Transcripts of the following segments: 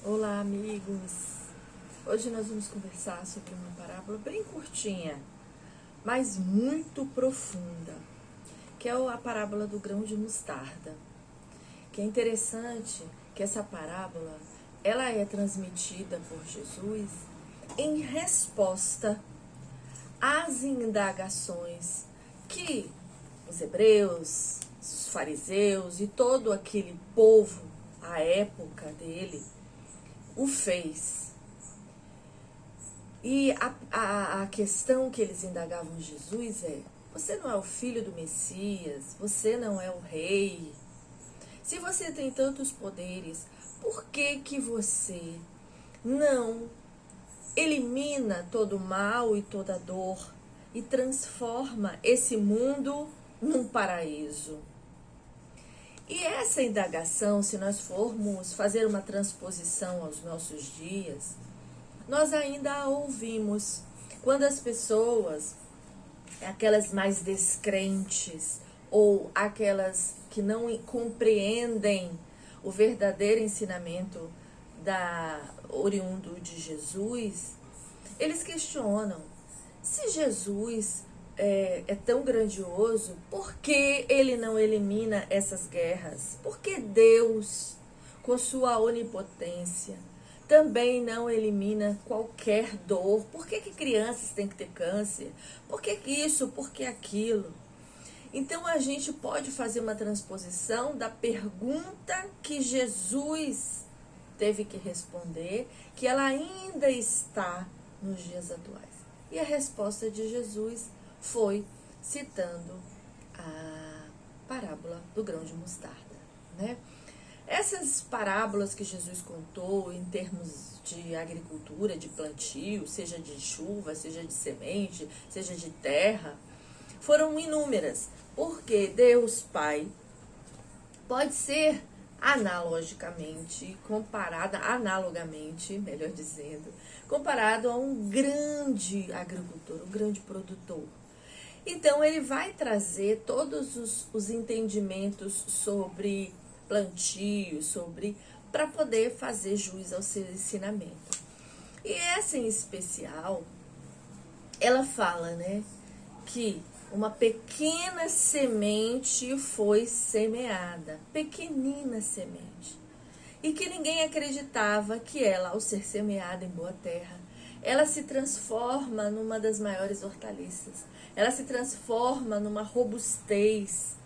Olá, amigos! Hoje nós vamos conversar sobre uma parábola bem curtinha, mas muito profunda, que é a parábola do grão de mostarda. Que é interessante que essa parábola, ela é transmitida por Jesus em resposta às indagações que os hebreus, os fariseus e todo aquele povo, à época dele, o fez. E a questão que eles indagavam Jesus é: você não é o filho do Messias? Você não é o rei? Se você tem tantos poderes, por que você não elimina todo o mal e toda a dor e transforma esse mundo num paraíso? E essa indagação, se nós formos fazer uma transposição aos nossos dias, nós ainda a ouvimos quando as pessoas, aquelas mais descrentes ou aquelas que não compreendem o verdadeiro ensinamento oriundo de Jesus, eles questionam: se Jesus é tão grandioso, por que ele não elimina essas guerras? Por que Deus, com sua onipotência, também não elimina qualquer dor? Por que crianças têm que ter câncer? Por que isso? Por que aquilo? Então a gente pode fazer uma transposição da pergunta que Jesus teve que responder, que ela ainda está nos dias atuais. E a resposta de Jesus foi citando a parábola do grão de mostarda, né? Essas parábolas que Jesus contou em termos de agricultura, de plantio, seja de chuva, seja de semente, seja de terra, foram inúmeras, porque Deus Pai pode ser analogamente analogamente, melhor dizendo, comparado a um grande agricultor, um grande produtor. Então ele vai trazer todos os entendimentos sobre plantio, para poder fazer jus ao seu ensinamento. E essa em especial, ela fala, né, que uma pequena semente foi semeada, pequenina semente, e que ninguém acreditava que ela, ao ser semeada em boa terra, ela se transforma numa das maiores hortaliças, ela se transforma numa robustez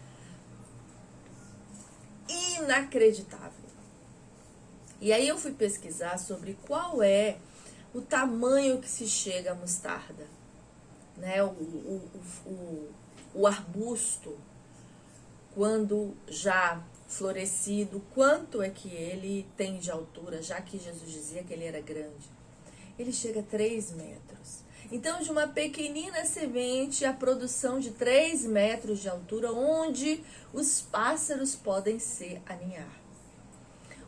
inacreditável. E aí eu fui pesquisar sobre qual é o tamanho que se chega a mostarda, né? O arbusto, quando já florescido, quanto é que ele tem de altura, já que Jesus dizia que ele era grande? Ele chega a 3 metros. Então, de uma pequenina semente, a produção de 3 metros de altura, onde os pássaros podem se aninhar.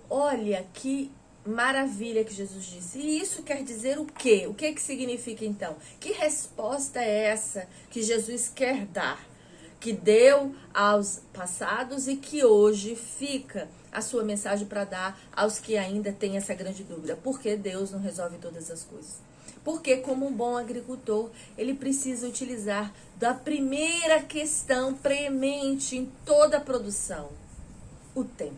Olha que maravilha que Jesus disse. E isso quer dizer o quê? O que significa então? Que resposta é essa que Jesus quer dar? Que deu aos passados e que hoje fica a sua mensagem para dar aos que ainda têm essa grande dúvida. Por que Deus não resolve todas as coisas? Porque, como um bom agricultor, ele precisa utilizar da primeira questão premente em toda a produção: o tempo.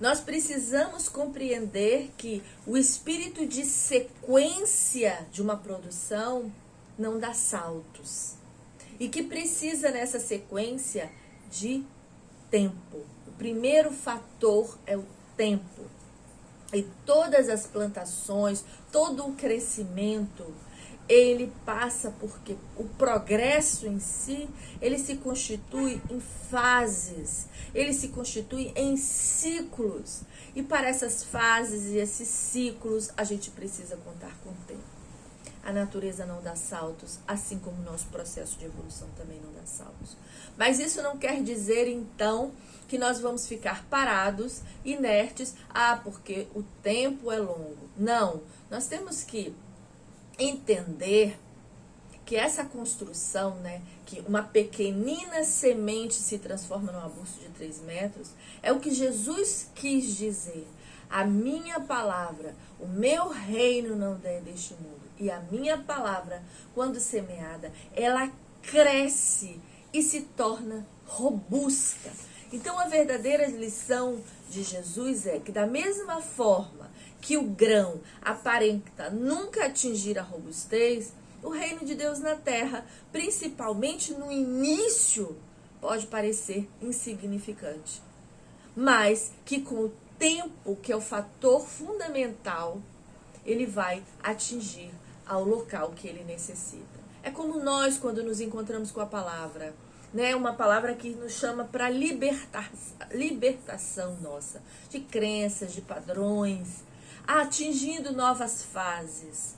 Nós precisamos compreender que o espírito de sequência de uma produção não dá saltos. E que precisa, nessa sequência, de tempo. O primeiro fator é o tempo. E todas as plantações, todo o crescimento, ele passa porque o progresso em si, ele se constitui em fases, ele se constitui em ciclos. E para essas fases e esses ciclos, a gente precisa contar com o tempo. A natureza não dá saltos, assim como o nosso processo de evolução também não dá saltos. Mas isso não quer dizer, então, que nós vamos ficar parados, inertes, porque o tempo é longo. Não, nós temos que entender que essa construção, né, que uma pequenina semente se transforma num arbusto de 3 metros, é o que Jesus quis dizer. a minha palavra, o meu reino não é deste mundo. E a minha palavra, quando semeada, ela cresce e se torna robusta. Então, a verdadeira lição de Jesus é que, da mesma forma que o grão aparenta nunca atingir a robustez, o reino de Deus na terra, principalmente no início, pode parecer insignificante. Mas que com o tempo, que é o fator fundamental, ele vai atingir ao local que ele necessita. É como nós, quando nos encontramos com a palavra, né? Uma palavra que nos chama para libertação nossa, de crenças, de padrões, atingindo novas fases.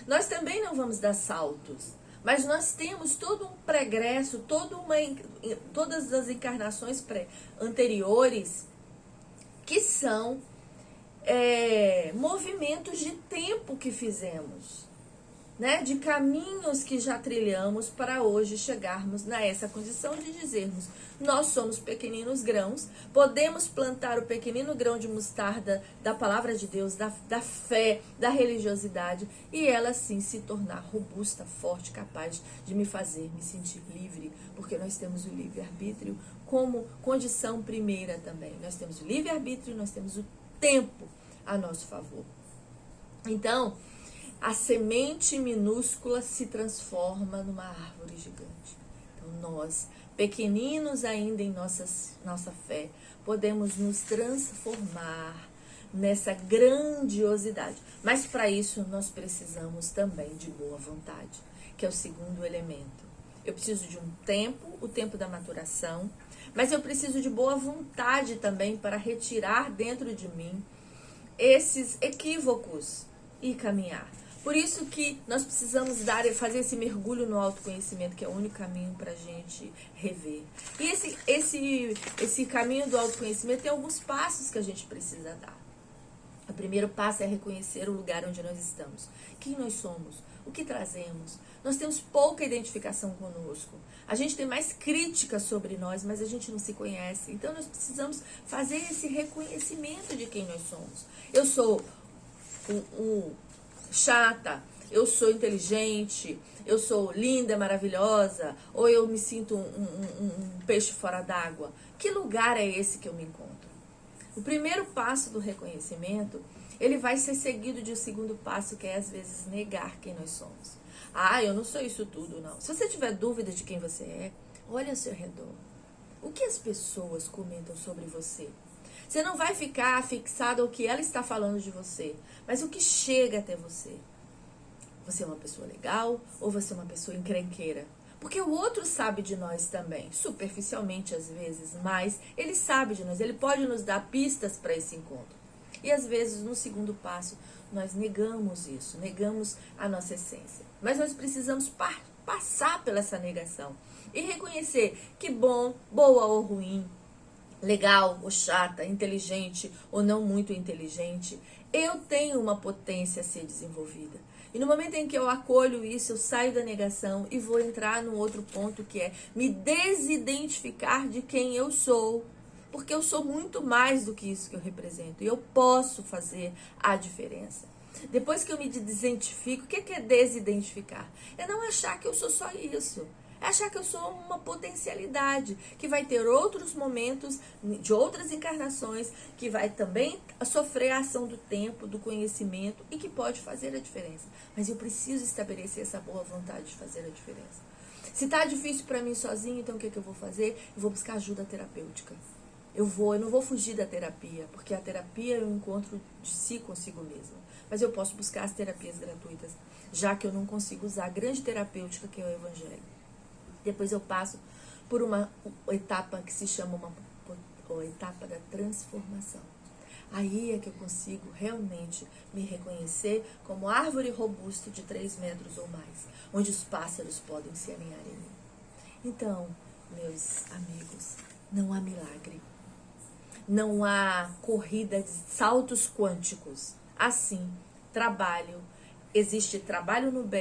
Nós também não vamos dar saltos, mas nós temos todo um pregresso, todas as encarnações anteriores, que são movimentos de tempo que fizemos, né? De caminhos que já trilhamos para hoje chegarmos nessa condição de dizermos: nós somos pequeninos grãos, podemos plantar o pequenino grão de mostarda da palavra de Deus, da fé, da religiosidade, e ela sim se tornar robusta, forte, capaz de me fazer me sentir livre, porque nós temos o livre-arbítrio como condição primeira também. Nós temos o livre-arbítrio, nós temos o tempo a nosso favor. Então, a semente minúscula se transforma numa árvore gigante. Então, nós, pequeninos ainda em nossa fé, podemos nos transformar nessa grandiosidade. Mas para isso nós precisamos também de boa vontade, que é o segundo elemento. Eu preciso de um tempo, o tempo da maturação, mas eu preciso de boa vontade também para retirar dentro de mim esses equívocos e caminhar. Por isso que nós precisamos fazer esse mergulho no autoconhecimento, que é o único caminho para a gente rever. E esse caminho do autoconhecimento tem alguns passos que a gente precisa dar. O primeiro passo é reconhecer o lugar onde nós estamos. Quem nós somos? O que trazemos? Nós temos pouca identificação conosco. A gente tem mais críticas sobre nós, mas a gente não se conhece. Então nós precisamos fazer esse reconhecimento de quem nós somos. Eu sou chata, eu sou inteligente, eu sou linda, maravilhosa, ou eu me sinto um peixe fora d'água. Que lugar é esse que eu me encontro? O primeiro passo do reconhecimento, ele vai ser seguido de um segundo passo, que é às vezes negar quem nós somos. Ah, eu não sou isso tudo, não. Se você tiver dúvida de quem você é, olha ao seu redor. O que as pessoas comentam sobre você? Você não vai ficar fixado ao que ela está falando de você, mas o que chega até você. Você é uma pessoa legal ou você é uma pessoa encrenqueira? Porque o outro sabe de nós também, superficialmente às vezes, mas ele sabe de nós, ele pode nos dar pistas para esse encontro. E às vezes, no segundo passo, nós negamos isso, negamos a nossa essência. Mas nós precisamos passar pela essa negação e reconhecer que bom, boa ou ruim, legal ou chata, inteligente ou não muito inteligente, eu tenho uma potência a ser desenvolvida. E no momento em que eu acolho isso, eu saio da negação e vou entrar num outro ponto, que é me desidentificar de quem eu sou. Porque eu sou muito mais do que isso que eu represento. E eu posso fazer a diferença. Depois que eu me desidentifico, o que é desidentificar? É não achar que eu sou só isso. É achar que eu sou uma potencialidade, que vai ter outros momentos, de outras encarnações, que vai também sofrer a ação do tempo, do conhecimento, e que pode fazer a diferença. Mas eu preciso estabelecer essa boa vontade de fazer a diferença. Se está difícil para mim sozinho, então o que eu vou fazer? Eu vou buscar ajuda terapêutica. Eu não vou fugir da terapia, porque a terapia é um encontro de si consigo mesmo. Mas eu posso buscar as terapias gratuitas, já que eu não consigo usar a grande terapêutica que é o Evangelho. Depois eu passo por uma etapa que se chama uma etapa da transformação. Aí é que eu consigo realmente me reconhecer como árvore robusta de 3 metros ou mais, onde os pássaros podem se aninhar em mim. Então, meus amigos, não há milagre. Não há corrida de saltos quânticos. Assim, existe trabalho no bem.